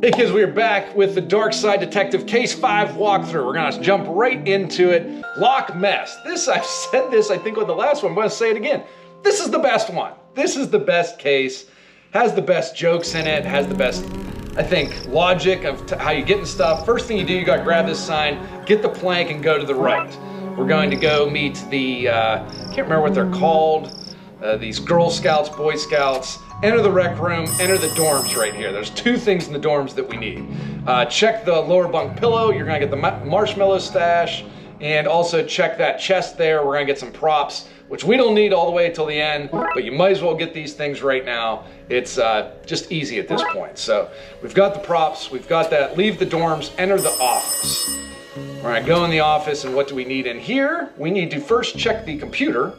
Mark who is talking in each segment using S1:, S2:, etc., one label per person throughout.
S1: Hey kids, we are back with the Darkside Detective Case 5 walkthrough. We're gonna jump right into it. Loch Mess. I've said this, I think, on the last one. I'm gonna say it again. This is the best one. This is the best case. Has the best jokes in it. Has the best, I think, logic of how you getting stuff. First thing you do, you gotta grab this sign, get the plank, and go to the right. We're going to go meet the, I can't remember what they're called. These Girl Scouts, Boy Scouts. Enter the rec room, enter the dorms right here. There's two things in the dorms that we need. Check the lower bunk pillow, you're gonna get the marshmallow stash, and also check that chest there. We're gonna get some props, which we don't need all the way till the end, but you might as well get these things right now. It's just easy at this point. So we've got the props, we've got that. Leave the dorms, enter the office. All right, go in the office, and what do we need in here? We need to first check the computer,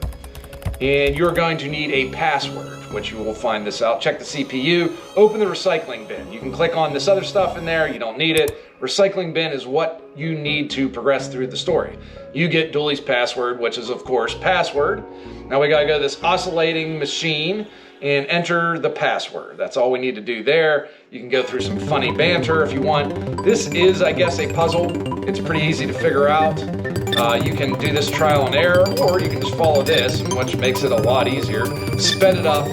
S1: and you're going to need a password, which you will find this out. Check the CPU, open the recycling bin. You can click on this other stuff in there, you don't need it. Recycling bin is what you need to progress through the story. You get Dooley's password, which is of course password. Now we gotta go to this oscillating machine and enter the password. That's all we need to do there. You can go through some funny banter if you want. This is, I guess, a puzzle. It's pretty easy to figure out. You can do this trial and error, or you can just follow this, which makes it a lot easier. Sped it up.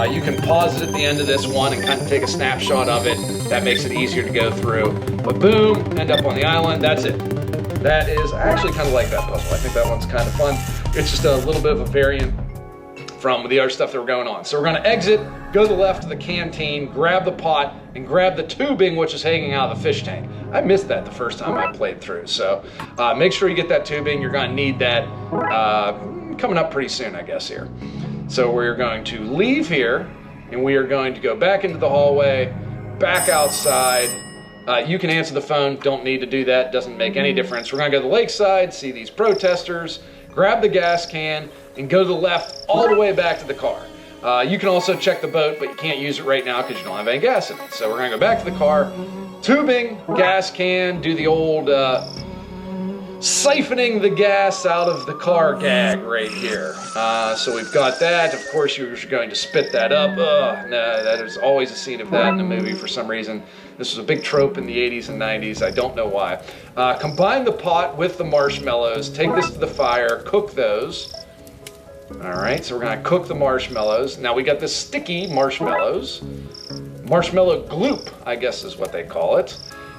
S1: You can pause it at the end of this one and kind of take a snapshot of it. That makes it easier to go through. But boom, end up on the island. That's it. That is, I actually kind of like that puzzle. I think that one's kind of fun. It's just a little bit of a variant from the other stuff that were going on. So we're gonna exit, go to the left of the canteen, grab the pot, and grab the tubing which is hanging out of the fish tank. I missed that the first time I played through, so make sure you get that tubing. You're gonna need that coming up pretty soon, I guess, here. So we're going to leave here, and we are going to go back into the hallway, back outside. You can answer the phone, don't need to do that, doesn't make any difference. We're gonna go to the lakeside, see these protesters, grab the gas can, and go to the left all the way back to the car. You can also check the boat, but you can't use it right now because you don't have any gas in it. So we're gonna go back to the car, tubing, gas can, do the old siphoning the gas out of the car gag right here. So we've got that. Of course, you're going to spit that up. No, that is always a scene of that in a movie for some reason. This was a big trope in the 80s and 90s. I don't know why. Combine the pot with the marshmallows. Take this to the fire. Cook those. All right, so we're gonna cook the marshmallows. Now we got this sticky marshmallows. Marshmallow gloop, I guess is what they call it.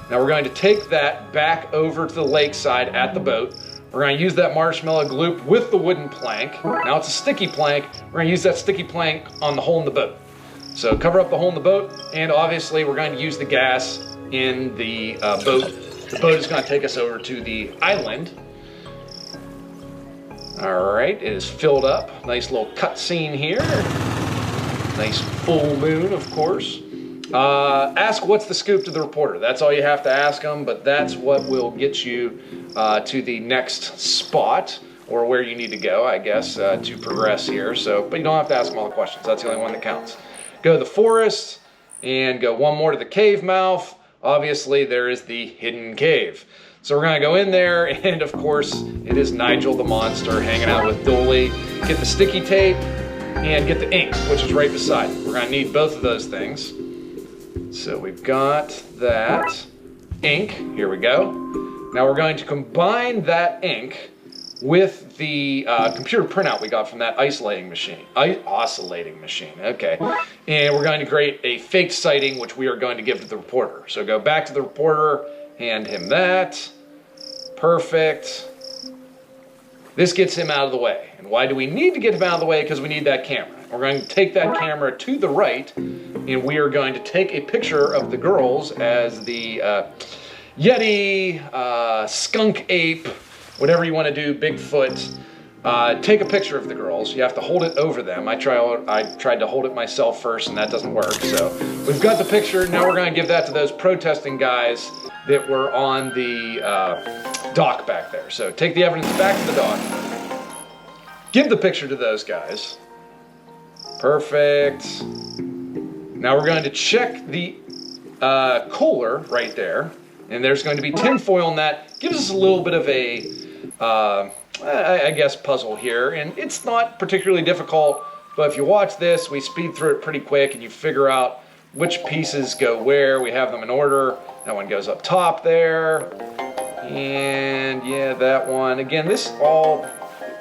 S1: Now we're going to take that back over to the lakeside at the boat. We're gonna use that marshmallow gloop with the wooden plank. Now it's a sticky plank. We're gonna use that sticky plank on the hole in the boat. So cover up the hole in the boat, and obviously we're going to use the gas in the boat. The boat is gonna take us over to the island. All right, it is filled up. Nice little cut scene here. Nice full moon, of course. Ask what's the scoop to the reporter. That's all you have to ask them, but that's what will get you to the next spot, or where you need to go, I guess, to progress here. So, but you don't have to ask them all the questions. That's the only one that counts. Go to the forest and go one more to the cave mouth. Obviously, there is the hidden cave. So we're gonna go in there, and of course, it is Nigel the monster hanging out with Dooley. Get the sticky tape and get the ink, which is right beside it. We're gonna need both of those things. So we've got that ink, here we go. Now we're going to combine that ink with the computer printout we got from that oscillating machine, okay. And we're going to create a fake sighting, which we are going to give to the reporter. So go back to the reporter, hand him that. Perfect. This gets him out of the way. And why do we need to get him out of the way? Because we need that camera. We're going to take that camera to the right, and we are going to take a picture of the girls as the Yeti, skunk ape, whatever you want to do, Bigfoot. Take a picture of the girls. You have to hold it over them. I tried to hold it myself first, and that doesn't work. So we've got the picture. Now we're going to give that to those protesting guys that were on the dock back there. So take the evidence back to the dock. Give the picture to those guys. Perfect. Now we're going to check the cooler right there. And there's going to be tinfoil in that. Gives us a little bit of a, I guess, puzzle here. And it's not particularly difficult, but if you watch this, we speed through it pretty quick, and you figure out which pieces go where. We have them in order. That one goes up top there. And yeah, that one. Again, this all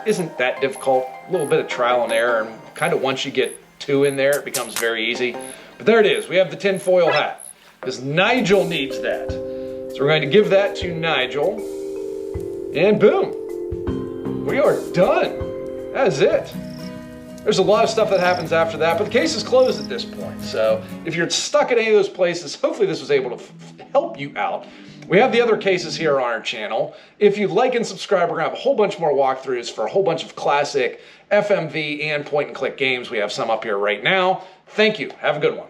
S1: isn't that difficult. A little bit of trial and error, and kind of once you get 2 in there, it becomes very easy. But there it is. We have the tinfoil hat, because Nigel needs that. So we're going to give that to Nigel. And boom, we are done. That is it. There's a lot of stuff that happens after that, but the case is closed at this point. So if you're stuck at any of those places, hopefully this was able to help you out. We have the other cases here on our channel. If you like and subscribe, we're gonna have a whole bunch more walkthroughs for a whole bunch of classic FMV and point and click games. We have some up here right now. Thank you. Have a good one.